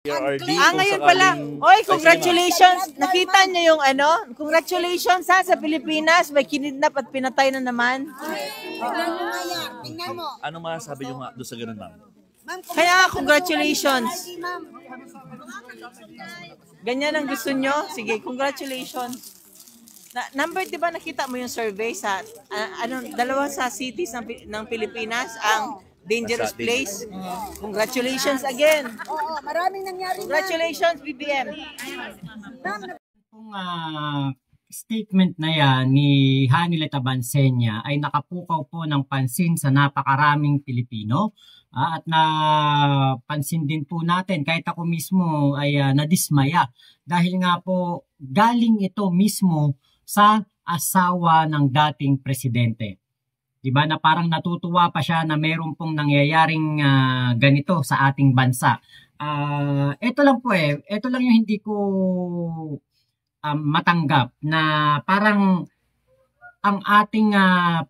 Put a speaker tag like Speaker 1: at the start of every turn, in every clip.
Speaker 1: PRRD
Speaker 2: ngayon pala. Oy, congratulations. Nakita niyo yung ano? Congratulations ha, sa Pilipinas. May kinidnap at pinatay na naman.
Speaker 1: Tingnan mo. Ano masasabi niyo nga doon sa ganun, ma'am?
Speaker 2: Kaya congratulations. Ganyan ang gusto nyo? Sige, congratulations. Number, di ba nakita mo yung survey sa dalawa sa cities ng Pilipinas ang dangerous place? Congratulations again.
Speaker 3: Oo, maraming nangyari.
Speaker 2: Congratulations, BBM.
Speaker 4: Kung statement na yan ni Hanilet Abansenya ay nakapukaw po ng pansin sa napakaraming Pilipino. At napansin din po natin, kahit ako mismo ay nadismaya dahil nga po galing ito mismo sa asawa ng dating presidente. Diba na parang natutuwa pa siya na meron pong nangyayaring ganito sa ating bansa. Ito lang po ito lang yung hindi ko matanggap na parang ang ating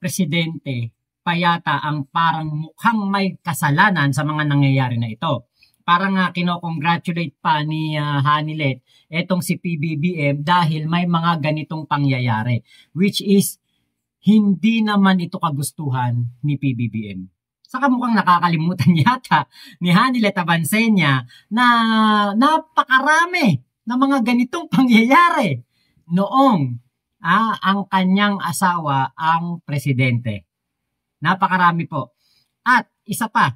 Speaker 4: presidente payata ang parang mukhang may kasalanan sa mga nangyayari na ito. Parang kinocongratulate pa ni Hanilet etong si PBBM dahil may mga ganitong pangyayari, which is hindi naman ito kagustuhan ni PBBM. Saka mukhang nakakalimutan yata ni Hanilet Abansenya na napakarami na mga ganitong pangyayari noong ang kanyang asawa ang presidente. Napakarami po. At isa pa,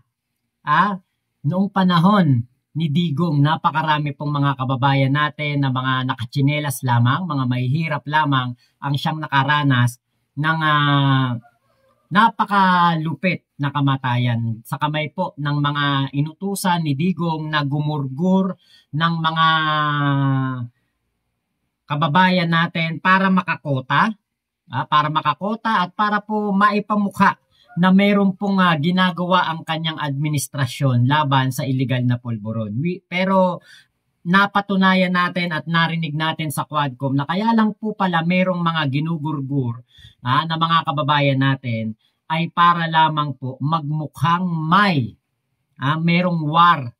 Speaker 4: noong panahon ni Digong, napakarami pong mga kababayan natin na mga nakatsinelas lamang, mga mahihirap lamang ang siyang nakaranas ng napakalupit na kamatayan sa kamay po ng mga inutusan ni Digong na gumurgur ng mga kababayan natin para makakota at para po maipamukha na mayroon pong ginagawa ang kanyang administrasyon laban sa illegal na pulburon. Pero napatunayan natin at narinig natin sa Quadcom na kaya lang po pala mayroong mga ginugurgur na mga kababayan natin ay para lamang po magmukhang mayroong war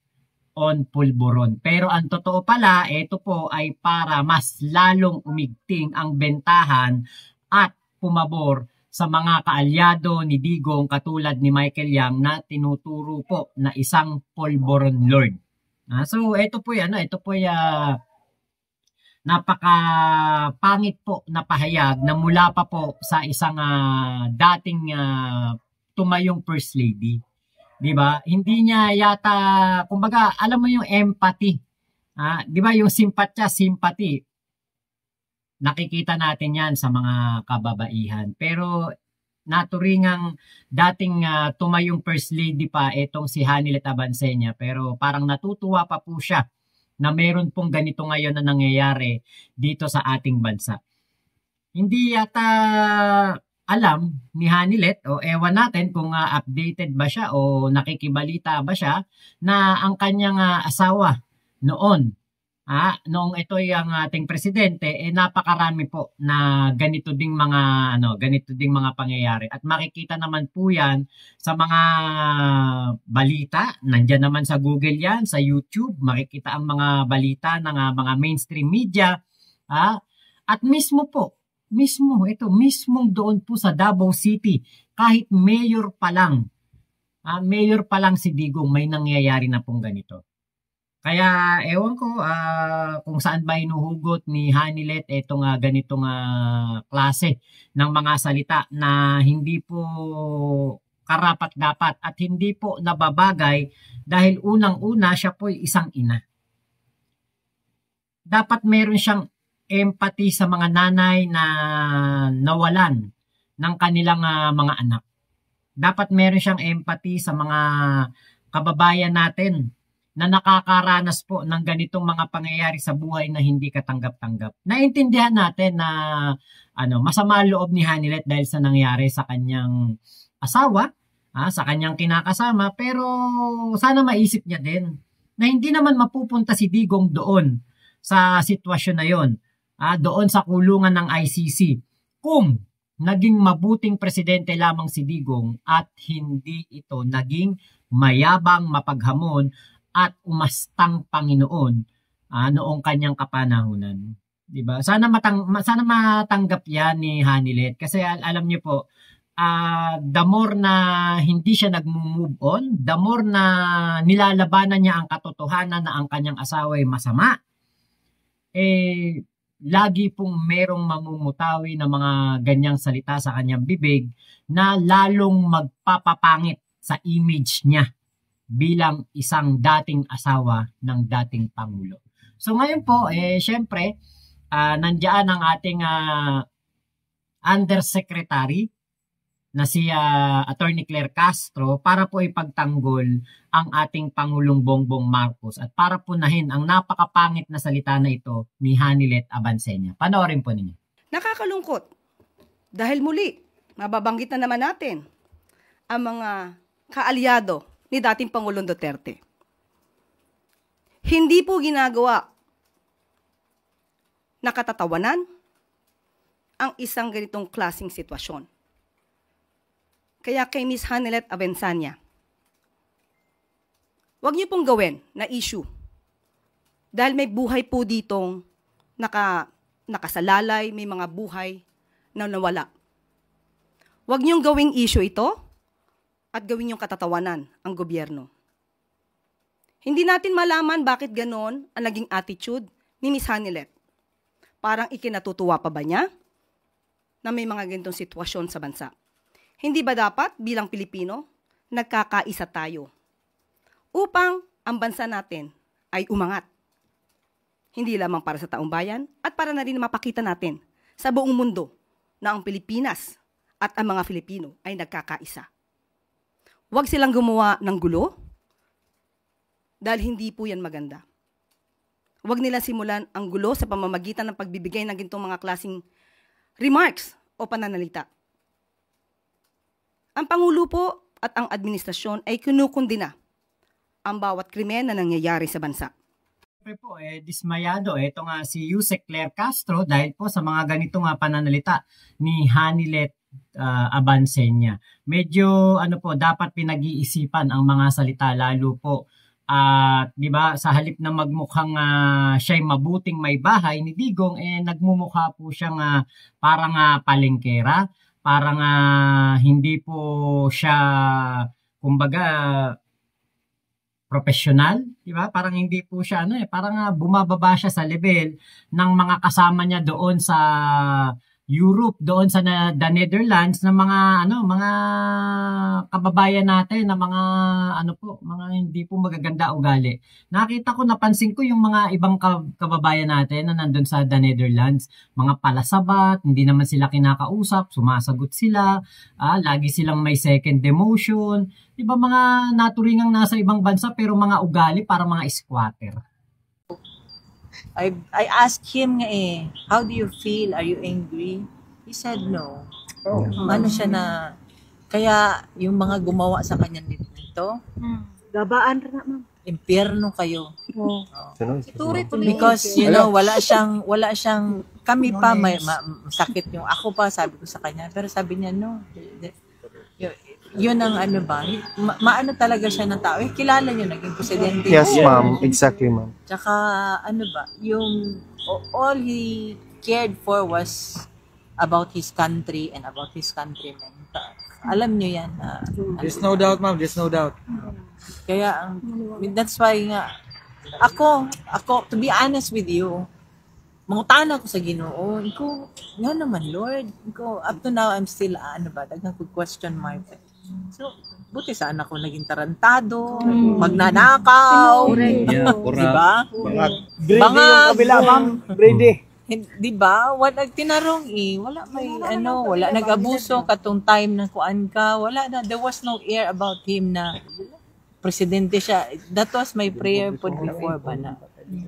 Speaker 4: on pulburon. Pero ang totoo pala, ito po ay para mas lalong umigting ang bentahan at pumabor sa mga kaalyado ni Digong katulad ni Michael Yang na tinuturo po na isang pulburon lord. So ito po napaka-pangit po na pahayag na mula pa po sa isang dating tumayong first lady. 'Di ba? Hindi niya yata, kumbaga, alam mo yung empathy. 'Di ba yung sympathy? Nakikita natin 'yan sa mga kababaihan. Pero naturingang dating tumayong first lady pa itong si Hanilet Abansenya, pero parang natutuwa pa po siya na meron pong ganito ngayon na nangyayari dito sa ating bansa. Hindi yata alam ni Hanilet o ewan natin kung updated ba siya o nakikibalita ba siya na ang kanyang asawa noong ito'y ang ating presidente, napakarami po na ganito ding mga pangyayari. At makikita naman po yan sa mga balita. Nandiyan naman sa Google yan, sa YouTube, makikita ang mga balita ng mga mainstream media. At mismong doon po sa Davao City, kahit mayor pa lang si Digong, may nangyayari na pong ganito. Kaya ewan ko kung saan ba hinuhugot ni Hanilet itong ganitong klase ng mga salita na hindi po karapat-dapat at hindi po nababagay dahil unang-una siya po ay isang ina. Dapat meron siyang empathy sa mga nanay na nawalan ng kanilang mga anak. Dapat meron siyang empathy sa mga kababayan natin na nakakaranas po ng ganitong mga pangyayari sa buhay na hindi katanggap-tanggap. Naintindihan natin na masama loob ni Hanilet dahil sa nangyari sa kanyang asawa, sa kanyang kinakasama, pero sana maisip niya din na hindi naman mapupunta si Digong doon sa sitwasyon na yon, doon sa kulungan ng ICC kung naging mabuting presidente lamang si Digong at hindi ito naging mayabang, mapaghamon at umastang Panginoon noong kanyang kapanahunan. 'Di ba? Sana matanggap 'yan ni Hanilet kasi alam niyo po, the more na hindi siya nag-move on, the more na nilalabanan niya ang katotohanan na ang kanyang asawa ay masama, lagi pong merong mamumutawi na mga ganyang salita sa kanyang bibig na lalong magpapapangit sa image niya bilang isang dating asawa ng dating Pangulo. So ngayon po, syempre, nandiyan ang ating Undersecretary na si Attorney Claire Castro para po ipagtanggol ang ating Pangulong Bongbong Marcos at para punahin ang napakapangit na salita na ito ni Hanilet Abansenya. Panoorin po ninyo.
Speaker 3: Nakakalungkot dahil muli, mababanggit na naman natin ang mga kaalyado ni dating Pangulong Duterte. Hindi po ginagawa na katatawanan ang isang ganitong klaseng sitwasyon. Kaya kay Miss Hanilet Abansenya, huwag niyo pong gawin na issue. Dahil may buhay po ditong nakasalalay, may mga buhay na nawala. Huwag niyong gawing issue ito at gawin niyong katatawanan ang gobyerno. Hindi natin malaman bakit ganon ang naging attitude ni Miss Hanilet. Parang ikinatutuwa pa ba niya na may mga ganitong sitwasyon sa bansa? Hindi ba dapat bilang Pilipino, nagkakaisa tayo upang ang bansa natin ay umangat? Hindi lamang para sa taong bayan at para na rin mapakita natin sa buong mundo na ang Pilipinas at ang mga Filipino ay nagkakaisa. Huwag silang gumawa ng gulo dahil hindi po yan maganda. Huwag nila simulan ang gulo sa pamamagitan ng pagbibigay ng ganitong mga klaseng remarks o pananalita. Ang Pangulo po at ang administrasyon ay kinukundina ang bawat krimen na nangyayari sa bansa.
Speaker 4: Siyempre po, dismayado ito nga si Yusek Claire Castro dahil po sa mga ganitong pananalita ni Hanilet Abansenya. Medyo dapat pinag-iisipan ang mga salita lalo po. Di ba, sa halip na magmukhang siya'y mabuting may bahay ni Digong, nagmumukha po siyang parang palengkera. Parang hindi po siya, kumbaga, professional, di ba? Parang hindi po siya, parang bumababa siya sa level ng mga kasama niya doon sa Europe, doon sa the Netherlands, na mga kababayan natin, na mga hindi po magaganda ugali. Napansin ko yung mga ibang kababayan natin na nandun sa the Netherlands, mga palasabat, hindi naman sila kinakausap, sumasagot sila, lagi silang may second demotion, di ba mga naturingang nasa ibang bansa pero mga ugali para mga squatter.
Speaker 2: I asked him how do you feel? Are you angry? He said no. Ano siya na, kaya yung mga gumawa sa kanya nito,
Speaker 3: Gabaan na, ma'am.
Speaker 2: impyerno kayo.
Speaker 3: Iturit
Speaker 2: Because, wala siyang, kami pa, sakit yung, ako pa, sabi ko sa kanya, pero sabi niya, no. Yun ang maano talaga siya ng tao. Kilala niyo, naging presidente.
Speaker 5: Yes, ma'am. Exactly, ma'am.
Speaker 2: Tsaka, yung all he cared for was about his country and about his countrymen. Alam niyo yan.
Speaker 1: There's no doubt, ma'am. There's no doubt.
Speaker 2: Kaya, that's why nga, ako, to be honest with you, mangutan ako sa Ginoo. Nga naman, Lord. Up to now, I'm still, nag-question mark. So, buti saan ako naging tarantado, magnanakaw, diba?
Speaker 5: Grade yung kabila, ma'am. Grade.
Speaker 2: Diba? Wala tinarong wala wala nag-abuso katong time na kuan ka, wala na, there was no air about him na presidente siya. That was my prayer po before ba na,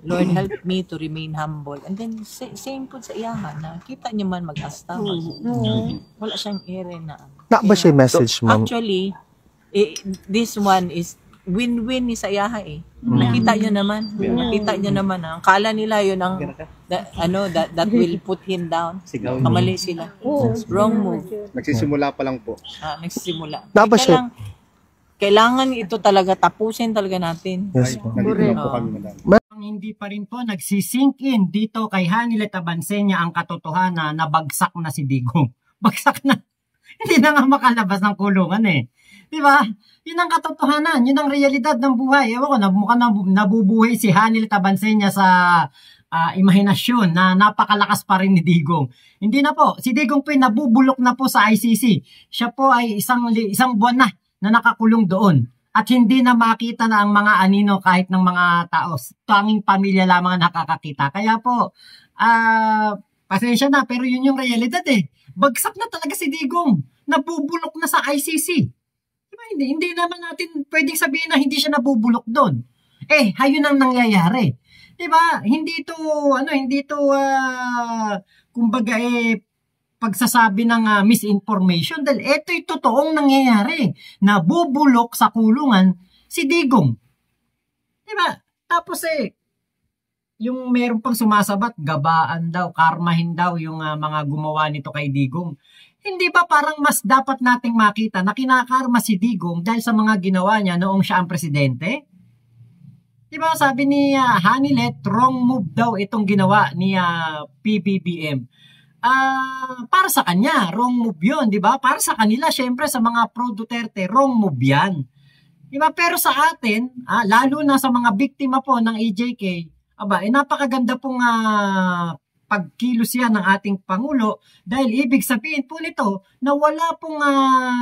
Speaker 2: Lord, help me to remain humble. And then, same po sa iyahan na kita niyo man mag-asta. Wala siyang air na.
Speaker 5: Na ba siya message, ma'am?
Speaker 2: Actually, this one is win-win ni sa iyaha Nakita niyo naman. Nakita niyo naman. Kala nila yun ang that will put him down. Kamali sila. Wrong move.
Speaker 6: Nagsisimula pa lang po.
Speaker 2: Nagsisimula.
Speaker 5: Na ba siya?
Speaker 2: kailangan ito talaga tapusin talaga natin.
Speaker 5: Yes, ma'am.
Speaker 4: Ang hindi pa rin po nagsisink in dito kay Hanilet Abansenya ang katotohanan na bagsak na si Digong. Bagsak na. Hindi na nga makalabas ng kulungan eh. Di ba? Yun ang katotohanan. Yun ang realidad ng buhay. Ewan ko, mukhang nabubuhay si Hanilet Abansenya sa imahinasyon na napakalakas pa rin ni Digong. Hindi na po. Si Digong po ay nabubulok na po sa ICC. Siya po ay isang buwan na nakakulong doon. At hindi na makita na ang mga anino kahit ng mga tao. Tanging pamilya lamang ang nakakakita. Kaya po, pasensya na, pero yun yung realidad eh. Bagsak na talaga si Digong. Nabubulok na sa ICC. Diba? Hindi naman natin pwedeng sabihin na hindi siya nabubulok doon. Hayun ang nangyayari. Diba? Hindi ito, kumbaga pagsasabi ng misinformation dahil ito'y totoong nangyayari. Nabubulok sa kulungan si Digong. Diba? Tapos yung meron pang sumasabat, gabaan daw, karmahin daw yung mga gumawa nito kay Digong. Hindi ba parang mas dapat nating makita na kinakarma si Digong dahil sa mga ginawa niya noong siya ang presidente? Diba sabi ni Hanilet, wrong move daw itong ginawa ni PBBM. Para sa kanya, wrong move yun, di ba? Para sa kanila, syempre sa mga pro-Duterte, wrong move yan. Di ba? Pero sa atin, lalo na sa mga biktima po ng EJK, napakaganda pong pagkilos yan ng ating Pangulo dahil ibig sabihin po nito na wala pong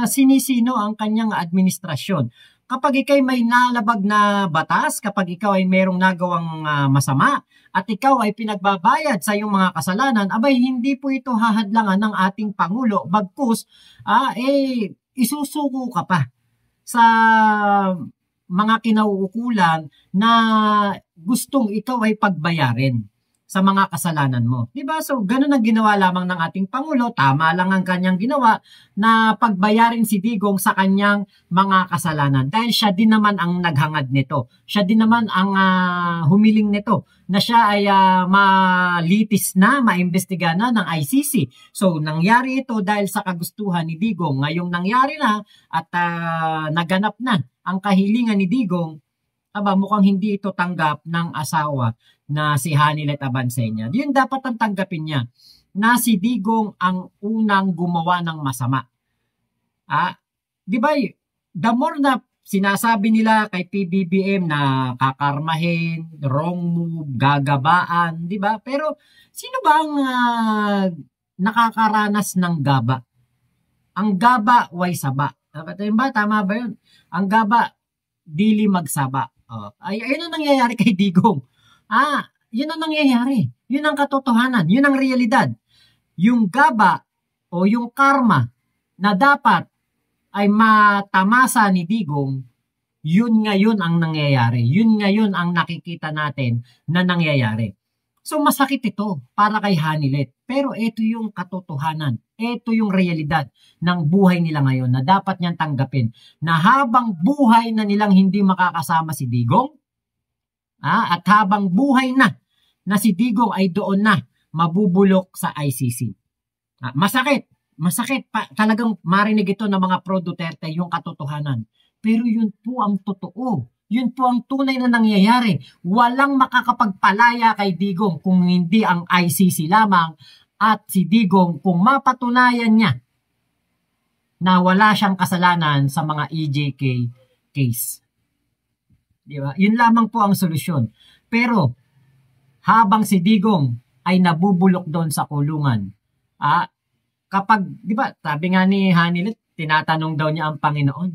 Speaker 4: sinisino ang kanyang administrasyon. Kapag ikaw may nalabag na batas, kapag ikaw ay merong nagawang masama, at ikaw ay pinagbabayad sa iyong mga kasalanan, hindi po ito hahadlangan ng ating Pangulo. Bagkus, isusuko ka pa sa mga kinauukulan na gustong ikaw ay pagbayarin sa mga kasalanan mo. Diba? So, ganun ang ginawa lamang ng ating Pangulo. Tama lang ang kanyang ginawa na pagbayarin si Digong sa kanyang mga kasalanan. Dahil siya din naman ang naghangad nito. Siya din naman ang humiling nito na siya ay malitis na, maimbestiga na ng ICC. So, nangyari ito dahil sa kagustuhan ni Digong. Ngayong nangyari na at naganap na ang kahilingan ni Digong, mukhang hindi ito tanggap ng asawa na si Hanilet Abansenya. Yun dapat ang tanggapin niya na si Digong ang unang gumawa ng masama. Di ba, the more na sinasabi nila kay PBBM na kakarmahin, wrong move, gagabaan, di ba? Pero sino ba ang nakakaranas ng gaba? Ang gaba, way saba. Tama ba yun? Ang gaba, dili magsaba. Ayun ang nangyayari kay Digong. Yun ang nangyayari. Yun ang katotohanan. Yun ang realidad. Yung gaba o yung karma na dapat ay matamasa ni Digong, yun ngayon ang nangyayari. Yun ngayon ang nakikita natin na nangyayari. So masakit ito para kay Hanilet. Pero ito yung katotohanan. Ito yung realidad ng buhay nila ngayon na dapat niyang tanggapin. Na habang buhay na nilang hindi makakasama si Digong, at habang buhay na si Digong ay doon na mabubulok sa ICC. Masakit pa, talagang marinig ito ng mga pro-Duterte yung katotohanan. Pero yun po ang totoo. Yun po ang tunay na nangyayari. Walang makakapagpalaya kay Digong kung hindi ang ICC lamang at si Digong kung mapatunayan niya na wala siyang kasalanan sa mga EJK case. Diba? Yun lamang po ang solusyon. Pero habang si Digong ay nabubulok doon sa kulungan, kapag, di ba, sabi nga ni Hanilet, tinatanong daw niya ang Panginoon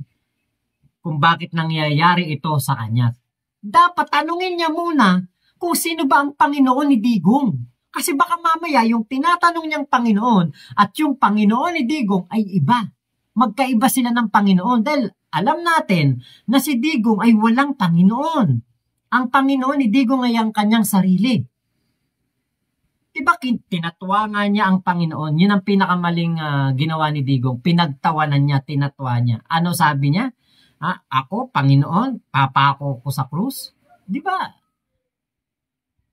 Speaker 4: kung bakit nangyayari ito sa kanya. Dapat tanungin niya muna kung sino ba ang Panginoon ni Digong. Kasi baka mamaya yung tinatanong niyang Panginoon at yung Panginoon ni Digong ay iba. Magkaiba sila ng Panginoon dahil alam natin na si Digong ay walang Panginoon. Ang Panginoon ni Digong ay ang kanyang sarili. Diba tinatwa nga niya ang Panginoon? Yun ang pinakamaling ginawa ni Digong. Pinagtawanan niya, tinatwa niya. Ano sabi niya? Ako, Panginoon, papako ko sa krus? Diba?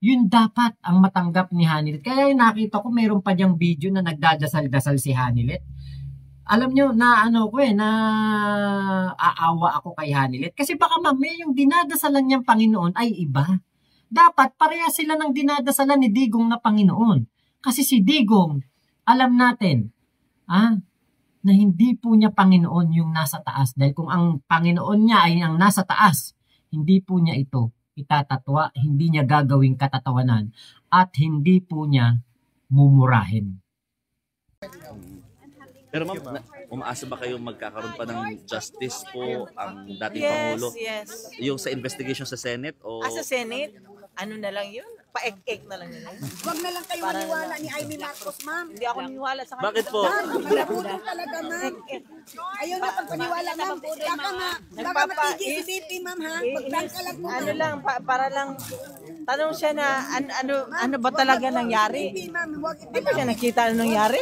Speaker 4: Yun dapat ang matanggap ni Hanilet. Kaya yung nakita ko, mayroon pa diyang video na nagdadasal-dasal si Hanilet. alam nyo na ano ko na aawa ako kay Hanilet. Kasi baka mamaya yung dinadasalan niyang Panginoon ay iba. Dapat pareha sila ng dinadasalan ni Digong na Panginoon. Kasi si Digong, alam natin, na hindi po niya Panginoon yung nasa taas. Dahil kung ang Panginoon niya ay ang nasa taas, hindi po niya ito itatatwa, hindi niya gagawing katatawanan, at hindi po niya mumurahin.
Speaker 1: Pero ma'am, umaasa ba kayo magkakaroon pa ng justice po ang dating Pangulo?
Speaker 2: Yes.
Speaker 1: Yung sa investigation sa Senate? O...
Speaker 2: Sa Senate, ano na lang yun? Paek-ek na lang yun.
Speaker 6: Huwag na lang kayo maniwala ni Amy Marcos, ma'am.
Speaker 2: Hindi ako niniwala sa kanya.
Speaker 1: Bakit po?
Speaker 6: Malabudol talaga, ma'am. Ayaw na pagpaniwala, ma'am. Baka matigil si VP, ma'am, ha? Magtangka lang po.
Speaker 2: Ano lang, para lang, tanong siya na, ano ba talaga nangyari?
Speaker 6: VP, ma'am, huwag
Speaker 2: Di ba siya nakita ano nangyari?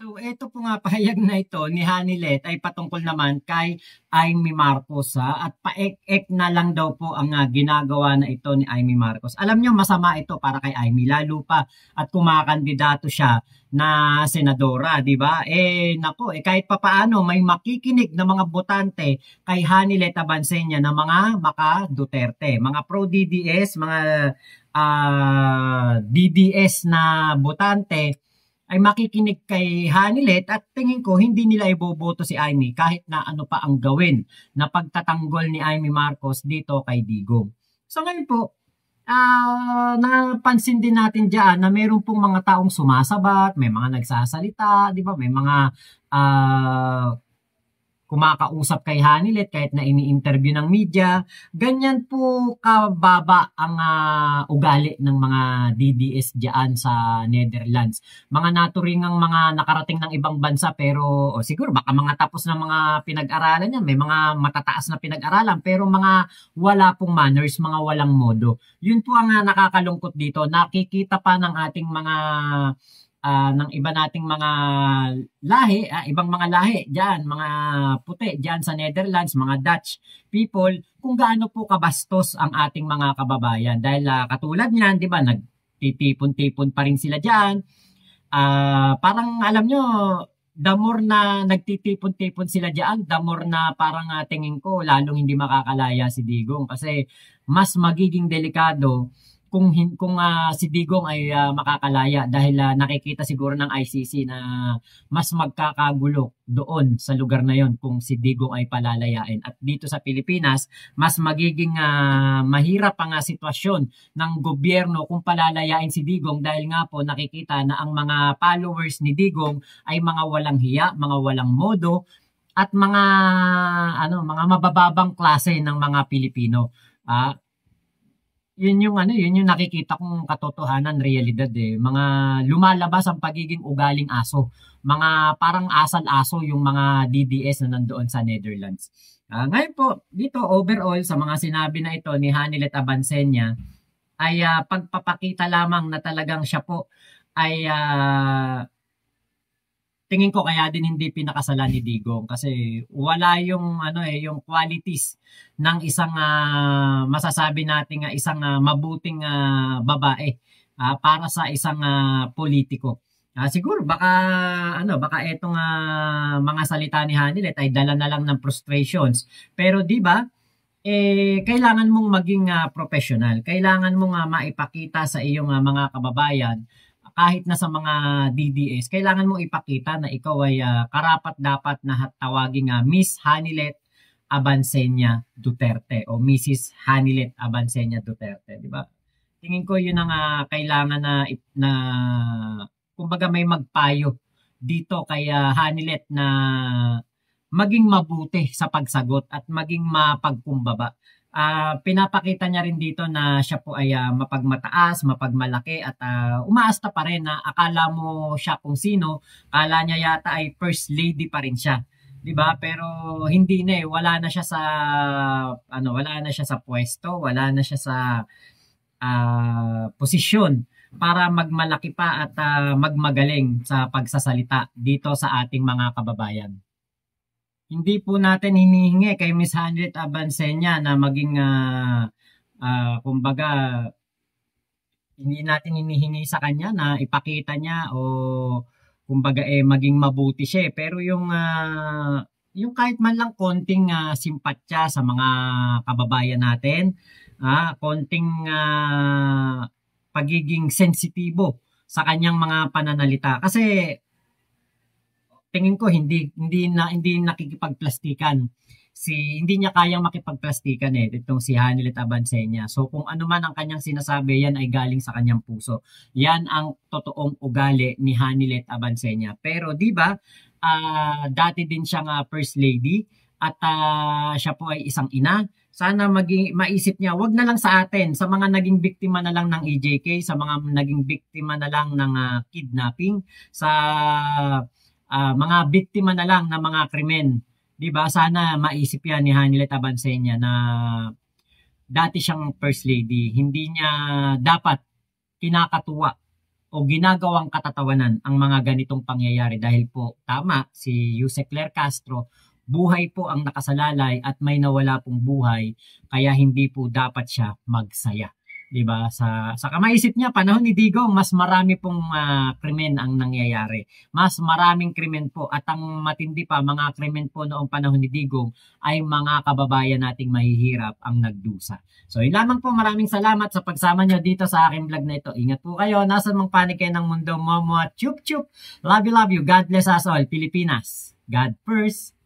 Speaker 4: So, ito po nga, pahayag na ito ni Hanilet ay patungkol naman kay Amy Marcos at paek-ek na lang daw po ang ginagawa na ito ni Amy Marcos. Alam nyo, masama ito para kay Amy, lalo pa at kumakandidato siya na senadora, di ba? Kahit papaano may makikinig na mga botante kay Hanilet Abansenia na mga maka-Duterte, mga pro-DDS, mga DDS na botante, ay makikinig kay Hanilet at tingin ko hindi nila iboboto si Amy kahit na ano pa ang gawin na pagtatanggol ni Amy Marcos dito kay Digong. So ngayon po, napansin din natin diyan na mayroon pong mga taong sumasabat, may mga nagsasalita, di ba? May mga kumakausap kay Hanilet kahit na ini-interview ng media. Ganyan po kababa ang ugali ng mga DDS diyan sa Netherlands. Mga naturingang mga nakarating ng ibang bansa pero siguro baka mga tapos na mga pinag-aralan niya, may mga matataas na pinag-aralan pero mga wala pong manners, mga walang modo. Yun po ang nakakalungkot dito. Nakikita pa ng ating mga ng iba nating mga lahi, ibang mga lahi diyan, mga puti diyan sa Netherlands, mga Dutch people, kung gaano po kabastos ang ating mga kababayan. Dahil katulad niyan, 'di ba, nagtitipon-tipon pa rin sila diyan. Parang alam nyo, the more na nagtitipon-tipon sila diyan, the more na parang tingin ko lalong hindi makakalaya si Digong kasi mas magiging delikado kung si Digong ay makakalaya dahil nakikita siguro ng ICC na mas magkakagulo doon sa lugar na yon kung si Digong ay palalayain. At dito sa Pilipinas, mas magiging mahirap ang sitwasyon ng gobyerno kung palalayain si Digong dahil nga po nakikita na ang mga followers ni Digong ay mga walang hiya, mga walang modo at mga mabababang klase ng mga Pilipino. Yun yung nakikita kong katotohanan, realidad Mga lumalabas ang pagiging ugaling aso. Mga parang asal-aso yung mga DDS na nandoon sa Netherlands. Ngayon po, dito overall sa mga sinabi na ito ni Hanilet Abansenia ay pagpapakita lamang na talagang siya po ay tingin ko kaya din hindi pinakasalan ni Digong kasi wala yung yung qualities ng isang masasabi nating isang mabuting babae para sa isang politiko. Siguro baka etong mga salita ni Hanilet ay dala na lang ng frustrations. Pero 'di ba? Kailangan mong maging professional. Kailangan mong maipakita sa iyong mga kababayan kahit na sa mga DDS, kailangan mong ipakita na ikaw ay karapat-dapat na tawaging Miss Hanilet Abansenia Duterte o Mrs. Hanilet Abansenia Duterte, di ba? Tingin ko yun ang kailangan na kumbaga may magpayo dito kay Hanilet na maging mabuti sa pagsagot at maging mapagkumbaba. Pinapakita niya rin dito na siya po ay mapagmataas, mapagmalaki at umaasta pa rin na akala mo siya kung sino, akala niya yata ay first lady pa rin siya. 'Di ba? Pero hindi na wala na siya sa pwesto, wala na siya sa posisyon para magmalaki pa at magmagaling sa pagsasalita dito sa ating mga kababayan. Hindi po natin hinihingi kay Miss Hanilet Abansenia na maging kumbaga hindi natin hinihingi sa kanya na ipakita niya o kumbaga maging mabuti siya pero yung kahit man lang konting simpatya sa mga kababayan natin, konting pagiging sensitibo sa kanyang mga pananalita kasi tingin ko hindi nakikipagplastikan. Hindi niya kayang makipagplastikan itong si Hanilet Abansenia. So kung ano man ang kanyang sinasabi, yan ay galing sa kanyang puso. Yan ang totoong ugali ni Hanilet Abansenia. Pero di ba, dati din siyang first lady at siya po ay isang ina. Sana maisip niya, wag na lang sa atin, sa mga naging biktima na lang ng EJK, sa mga naging biktima na lang ng kidnapping, sa mga biktima na lang ng mga krimen. Diba? Sana maisip yan ni Hanilet Abansenia na dati siyang first lady. Hindi niya dapat kinakatuwa o ginagawang katatawanan ang mga ganitong pangyayari dahil po tama si Yuse Claire Castro, buhay po ang nakasalalay at may nawala pong buhay kaya hindi po dapat siya magsaya. Diba? Sa kamaisip niya, panahon ni Digong, mas marami pong krimen ang nangyayari. Mas maraming krimen po. At ang matindi pa, mga krimen po noong panahon ni Digong ay mga kababayan nating mahihirap ang nagdusa. So, yun lamang po. Maraming salamat sa pagsama niyo dito sa aking vlog na ito. Ingat po kayo. Nasa mang panig kayo ng mundo. Momo at chup chup. Love you, love you. God bless us all. Pilipinas. God first.